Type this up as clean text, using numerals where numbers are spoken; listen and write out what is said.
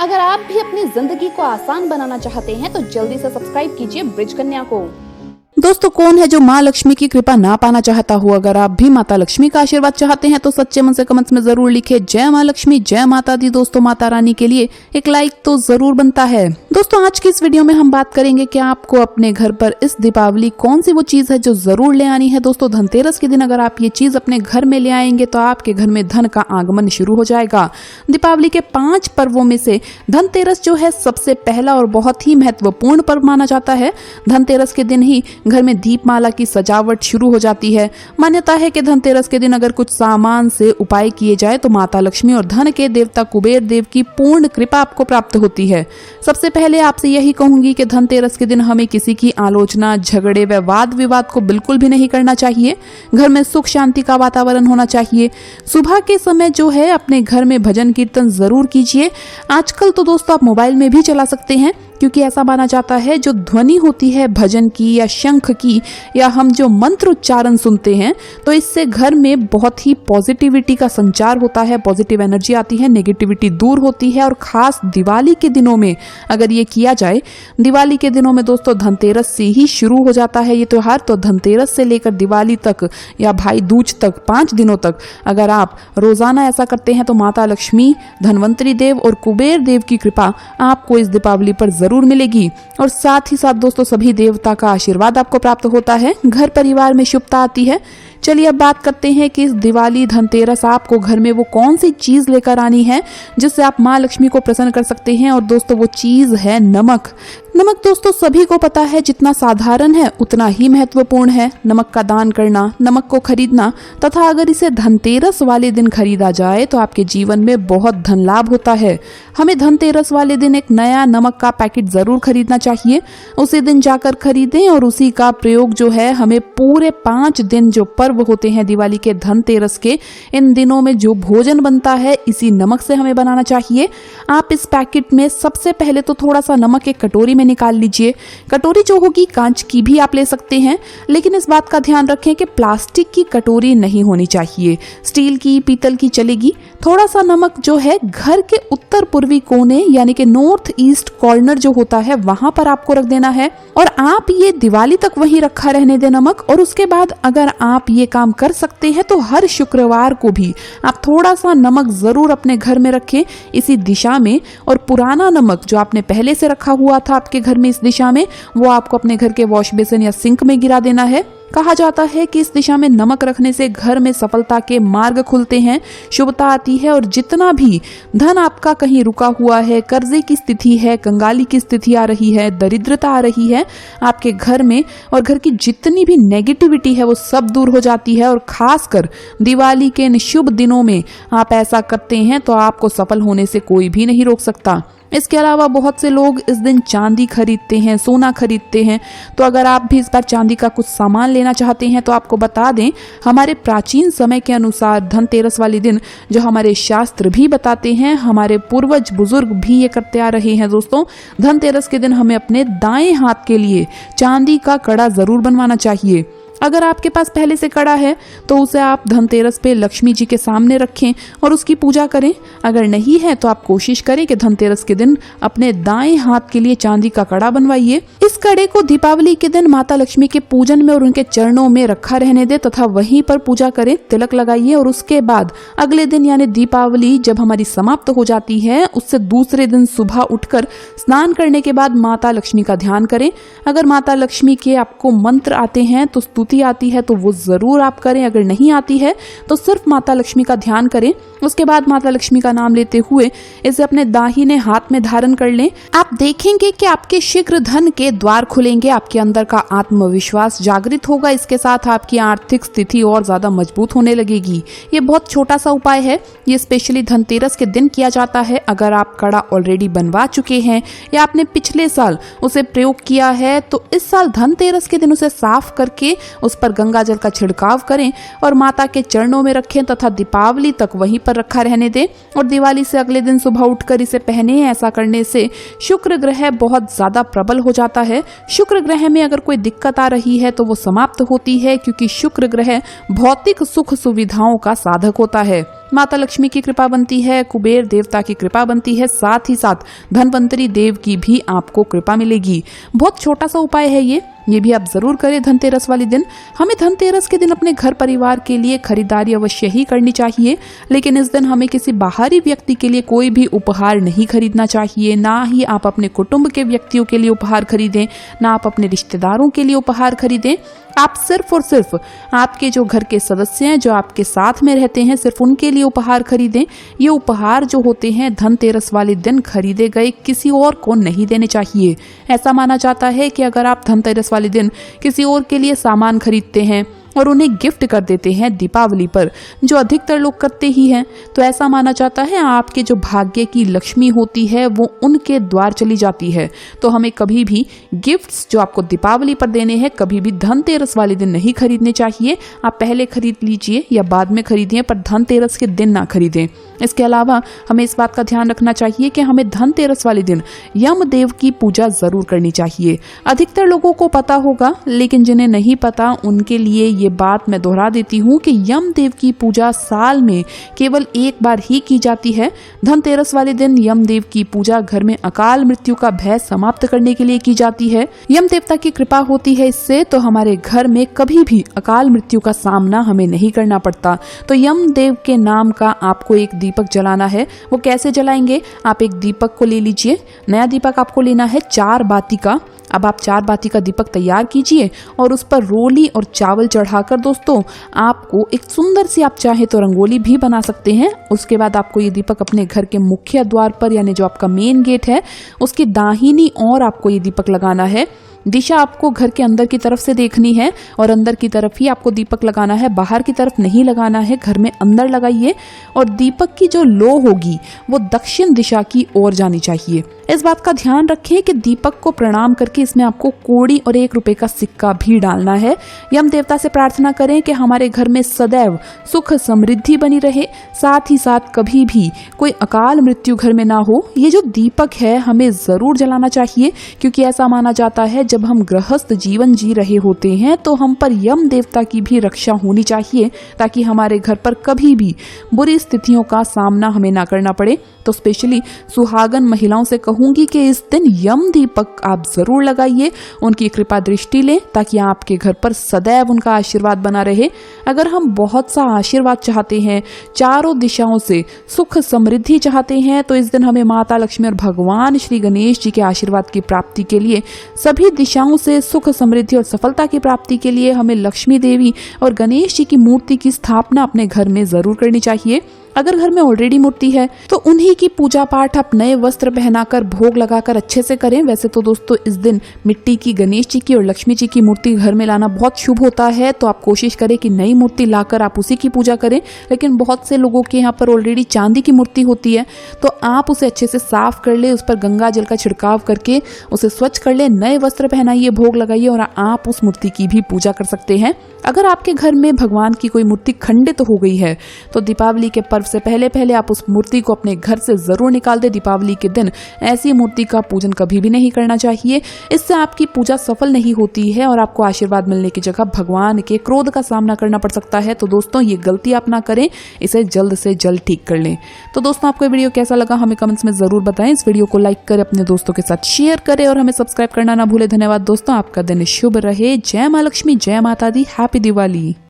अगर आप भी अपनी जिंदगी को आसान बनाना चाहते हैं तो जल्दी से सब्सक्राइब कीजिए ब्रिज कन्या को। दोस्तों, कौन है जो माँ लक्ष्मी की कृपा ना पाना चाहता हो। अगर आप भी माता लक्ष्मी का आशीर्वाद चाहते हैं तो सच्चे मन से कमेंट्स में जरूर लिखे जय माँ लक्ष्मी, जय माता दी। दोस्तों, माता रानी के लिए एक लाइक तो जरूर बनता है। दोस्तों, आज की इस वीडियो में हम बात करेंगे कि आपको अपने घर पर इस दीपावली कौन सी वो चीज है जो जरूर ले आनी है। दोस्तों, धनतेरस के दिन अगर आप ये चीज अपने घर में ले आएंगे तो आपके घर में धन का आगमन शुरू हो जाएगा। दीपावली के 5 पर्वों में से धनतेरस जो है सबसे पहला और बहुत ही महत्वपूर्ण पर्व माना जाता है। धनतेरस के दिन ही घर में दीपमाला की सजावट शुरू हो जाती है। मान्यता है कि धनतेरस के दिन अगर कुछ सामान से उपाय किए जाए तो माता लक्ष्मी और धन के देवता कुबेर देव की पूर्ण कृपा आपको प्राप्त होती है। सबसे पहले आपसे यही कहूंगी कि धनतेरस के दिन हमें किसी की आलोचना, झगड़े व वाद विवाद को बिल्कुल भी नहीं करना चाहिए। घर में सुख शांति का वातावरण होना चाहिए। सुबह के समय जो है अपने घर में भजन कीर्तन जरूर कीजिए। आजकल तो दोस्तों आप मोबाइल में भी चला सकते हैं, क्योंकि ऐसा माना जाता है जो ध्वनि होती है भजन की या शंख की या हम जो मंत्र उच्चारण सुनते हैं तो इससे घर में बहुत ही पॉजिटिविटी का संचार होता है, पॉजिटिव एनर्जी आती है, नेगेटिविटी दूर होती है। और खास दिवाली के दिनों में अगर ये किया जाए, दिवाली के दिनों में दोस्तों धनतेरस से ही शुरू हो जाता है ये त्योहार। तो धनतेरस से लेकर दिवाली तक या भाई दूज तक 5 दिनों तक अगर आप रोजाना ऐसा करते हैं तो माता लक्ष्मी, धनवंतरी देव और कुबेर देव की कृपा आपको इस दीपावली पर जरूर मिलेगी। और साथ ही साथ दोस्तों सभी देवता का आशीर्वाद आपको प्राप्त होता है। घर परिवार में शुभता आती है। चलिए अब बात करते हैं कि इस दिवाली धनतेरस आपको घर में वो कौन सी चीज लेकर आनी है जिससे आप माँ लक्ष्मी को प्रसन्न कर सकते हैं। और दोस्तों वो चीज है नमक। नमक दोस्तों सभी को पता है जितना साधारण है उतना ही महत्वपूर्ण है। नमक का दान करना, नमक को खरीदना तथा अगर इसे धनतेरस वाले दिन खरीदा जाए तो आपके जीवन में बहुत धन लाभ होता है। हमें धनतेरस वाले दिन एक नया नमक का पैकेट जरूर खरीदना चाहिए। उसी दिन जाकर खरीदें और उसी का प्रयोग जो है हमें पूरे 5 दिन जो पर्व होते हैं दिवाली के, धनतेरस के, इन दिनों में जो भोजन बनता है इसी नमक से हमें बनाना चाहिए। आप इस पैकेट में सबसे पहले तो थोड़ा सा नमक एक कटोरी में निकाल लीजिए। कटोरी जो होगी कांच की भी आप ले सकते हैं, लेकिन इस बात का ध्यान रखें कि प्लास्टिक की कटोरी नहीं होनी चाहिए। स्टील की, पीतल की चलेगी। थोड़ा सा नमक जो है घर के उत्तर पूर्वी कोने यानी कि नॉर्थ ईस्ट कॉर्नर जो होता है वहां पर आपको रख देना है और आप ये दिवाली तक वहीं रखा रहने दें नमक। और उसके बाद अगर आप ये काम कर सकते हैं तो हर शुक्रवार को भी आप थोड़ा सा नमक जरूर अपने घर में रखें इसी दिशा में। और पुराना नमक जो आपने पहले से रखा हुआ था आपके घर में इस दिशा में, वो आपको अपने घर के वॉश बेसिन या सिंक में गिरा देना है। कहा जाता है कि इस दिशा में नमक रखने से घर में सफलता के मार्ग खुलते हैं, शुभता आती है और जितना भी धन आपका कहीं रुका हुआ है, कर्जे की स्थिति है, कंगाली की स्थिति आ रही है, दरिद्रता आ रही है आपके घर में और घर की जितनी भी नेगेटिविटी है वो सब दूर हो जाती है। और खासकर दिवाली के इन शुभ दिनों में आप ऐसा करते हैं तो आपको सफल होने से कोई भी नहीं रोक सकता। इसके अलावा बहुत से लोग इस दिन चांदी खरीदते हैं, सोना खरीदते हैं। तो अगर आप भी इस बार चांदी का कुछ सामान लेना चाहते हैं तो आपको बता दें, हमारे प्राचीन समय के अनुसार धनतेरस वाले दिन जो हमारे शास्त्र भी बताते हैं, हमारे पूर्वज बुजुर्ग भी ये करते आ रहे हैं। दोस्तों, धनतेरस के दिन हमें अपने दाएं हाथ के लिए चांदी का कड़ा जरूर बनवाना चाहिए। अगर आपके पास पहले से कड़ा है तो उसे आप धनतेरस पे लक्ष्मी जी के सामने रखें और उसकी पूजा करें। अगर नहीं है तो आप कोशिश करें कि धनतेरस के दिन अपने दाएं हाथ के लिए चांदी का कड़ा बनवाइए। इस कड़े को दीपावली के दिन माता लक्ष्मी के पूजन में और उनके चरणों में रखा रहने दे तथा वहीं पर पूजा करें, तिलक लगाइए। और उसके बाद अगले दिन यानी दीपावली जब हमारी समाप्त हो जाती है उससे दूसरे दिन सुबह उठकर स्नान करने के बाद माता लक्ष्मी का ध्यान करें। अगर माता लक्ष्मी के आपको मंत्र आते हैं तो आती है तो वो जरूर आप करें। अगर नहीं आती है तो सिर्फ माता लक्ष्मी का ध्यान करें। उसके बाद माता लक्ष्मी का नाम लेते हुए इसे अपने दाहिने हाथ में धारण कर लें। आप देखेंगे कि आपके शीघ्र धन के द्वार खुलेंगे, आपके अंदर का आत्मविश्वास जागृत होगा। इसके साथ आपकी आर्थिक स्थिति और ज्यादा मजबूत होने लगेगी। ये बहुत छोटा सा उपाय है, ये स्पेशली धनतेरस के दिन किया जाता है। अगर आप कड़ा ऑलरेडी बनवा चुके हैं या आपने पिछले साल उसे प्रयोग किया है तो इस साल धनतेरस के दिन उसे साफ करके उस पर गंगा जल का छिड़काव करें और माता के चरणों में रखें तथा दीपावली तक वहीं पर रखा रहने दें। और दिवाली से अगले दिन सुबह उठकर इसे पहने। ऐसा करने से शुक्र ग्रह बहुत ज्यादा प्रबल हो जाता है। शुक्र ग्रह में अगर कोई दिक्कत आ रही है तो वो समाप्त होती है, क्योंकि शुक्र ग्रह भौतिक सुख सुविधाओं का साधक होता है। माता लक्ष्मी की कृपा बनती है, कुबेर देवता की कृपा बनती है, साथ ही साथ धनवंतरी देव की भी आपको कृपा मिलेगी। बहुत छोटा सा उपाय है ये भी आप जरूर करें धनतेरस वाले दिन। हमें धनतेरस के दिन अपने घर परिवार के लिए खरीदारी अवश्य ही करनी चाहिए, लेकिन इस दिन हमें किसी बाहरी व्यक्ति के लिए कोई भी उपहार नहीं खरीदना चाहिए। ना ही आप अपने कुटुंब के व्यक्तियों के लिए उपहार खरीदें, ना आप अपने रिश्तेदारों के लिए उपहार खरीदें। आप सिर्फ और सिर्फ आपके जो घर के सदस्य हैं, जो आपके साथ में रहते हैं, सिर्फ उनके लिए उपहार खरीदें। ये उपहार जो होते हैं धनतेरस वाले दिन खरीदे गए किसी और को नहीं देने चाहिए। ऐसा माना जाता है कि अगर आप धनतेरस वाले दिन किसी और के लिए सामान खरीदते हैं और उन्हें गिफ्ट कर देते हैं दीपावली पर, जो अधिकतर लोग करते ही हैं, तो ऐसा माना जाता है आपके जो भाग्य की लक्ष्मी होती है वो उनके द्वार चली जाती है। तो हमें कभी भी गिफ्ट्स जो आपको दीपावली पर देने हैं कभी भी धनतेरस वाले दिन नहीं खरीदने चाहिए। आप पहले खरीद लीजिए या बाद में खरीदिए, पर धनतेरस के दिन ना खरीदें। इसके अलावा हमें इस बात का ध्यान रखना चाहिए कि हमें धनतेरस वाले दिन यमदेव की पूजा जरूर करनी चाहिए। अधिकतर लोगों को पता होगा, लेकिन जिन्हें नहीं पता उनके लिए ये बात मैं दोहरा देती हूँ कि यमदेव की पूजा साल में केवल एक बार ही की जाती है। धनतेरस वाले दिन यमदेव की पूजा घर में अकाल मृत्यु का भय समाप्त करने के लिए की जाती है। यम देवता की कृपा होती है इससे, तो हमारे घर में कभी भी अकाल मृत्यु का सामना हमें नहीं करना पड़ता। तो यमदेव के नाम का आपको एक दीपक जलाना है। वो कैसे जलाएंगे? आप एक दीपक को ले लीजिए। नया दीपक आपको लेना है 4 बाती का। अब आप 4 बाती का दीपक तैयार कीजिए और उस पर रोली और चावल चढ़ाकर दोस्तों आपको एक सुंदर सी, आप चाहे तो रंगोली भी बना सकते हैं। उसके बाद आपको ये दीपक अपने घर के मुख्य द्वार पर, यानी जो आपका मेन गेट है उसकी दाहिनी ओर आपको ये दीपक लगाना है। दिशा आपको घर के अंदर की तरफ से देखनी है और अंदर की तरफ ही आपको दीपक लगाना है, बाहर की तरफ नहीं लगाना है। घर में अंदर लगाइए और दीपक की जो लो होगी वो दक्षिण दिशा की ओर जानी चाहिए। इस बात का ध्यान रखें कि दीपक को प्रणाम करके इसमें आपको कौड़ी और 1 रुपए का सिक्का भी डालना है। यम देवता से प्रार्थना करें कि हमारे घर में सदैव सुख समृद्धि बनी रहे, साथ ही साथ कभी भी कोई अकाल मृत्यु घर में ना हो। ये जो दीपक है हमें जरूर जलाना चाहिए, क्योंकि ऐसा माना जाता है जब हम गृहस्थ जीवन जी रहे होते हैं तो हम पर यम देवता की भी रक्षा होनी चाहिए, ताकि हमारे घर पर कभी भी बुरी स्थितियों का सामना हमें ना करना पड़े। तो स्पेशली सुहागन महिलाओं से कहूंगी कि इस दिन यम दीपक आप जरूर लगाइए, उनकी कृपा दृष्टि लें, ताकि आपके घर पर सदैव उनका आशीर्वाद बना रहे। अगर हम बहुत सा आशीर्वाद चाहते हैं, चारों दिशाओं से सुख समृद्धि चाहते हैं, तो इस दिन हमें माता लक्ष्मी और भगवान श्री गणेश जी के आशीर्वाद की प्राप्ति के लिए, सभी दिशाओं से सुख समृद्धि और सफलता की प्राप्ति के लिए हमें लक्ष्मी देवी और गणेश जी की मूर्ति की स्थापना अपने घर में जरूर करनी चाहिए। अगर घर में ऑलरेडी मूर्ति है तो उन्हीं की पूजा पाठ आप नए वस्त्र पहनाकर भोग लगाकर अच्छे से करें। वैसे तो दोस्तों इस दिन मिट्टी की गणेश जी की और लक्ष्मी जी की मूर्ति घर में लाना बहुत शुभ होता है, तो आप कोशिश करें कि नई मूर्ति लाकर आप उसी की पूजा करें। लेकिन बहुत से लोगों के यहाँ पर ऑलरेडी चांदी की मूर्ति होती है, तो आप उसे अच्छे से साफ कर ले, उस पर गंगा जल का छिड़काव करके उसे स्वच्छ कर ले, नए वस्त्र पहनाइए, भोग लगाइए और आप उस मूर्ति की भी पूजा कर सकते हैं। अगर आपके घर में भगवान की कोई मूर्ति खंडित हो गई है तो दीपावली के पर्व से पहले आप उस मूर्ति को अपने घर से जरूर निकाल दे। दीपावली के दिन ऐसी मूर्ति का पूजन कभी भी नहीं करना चाहिए, इससे आपकी पूजा सफल नहीं होती है और आपको आशीर्वाद मिलने की जगह भगवान के क्रोध का सामना करना पड़ सकता है। तो दोस्तों ये गलती आप ना करें, इसे जल्द से जल्द ठीक कर लें। तो दोस्तों आपको ये वीडियो कैसा लगा हमें कमेंट्स में जरूर बताएं। इस वीडियो को लाइक करें, अपने दोस्तों के साथ शेयर करें और हमें सब्सक्राइब करना ना भूले। धन्यवाद दोस्तों, आपका दिन शुभ रहे। जय मां लक्ष्मी, जय माता दी, हैप्पी दिवाली।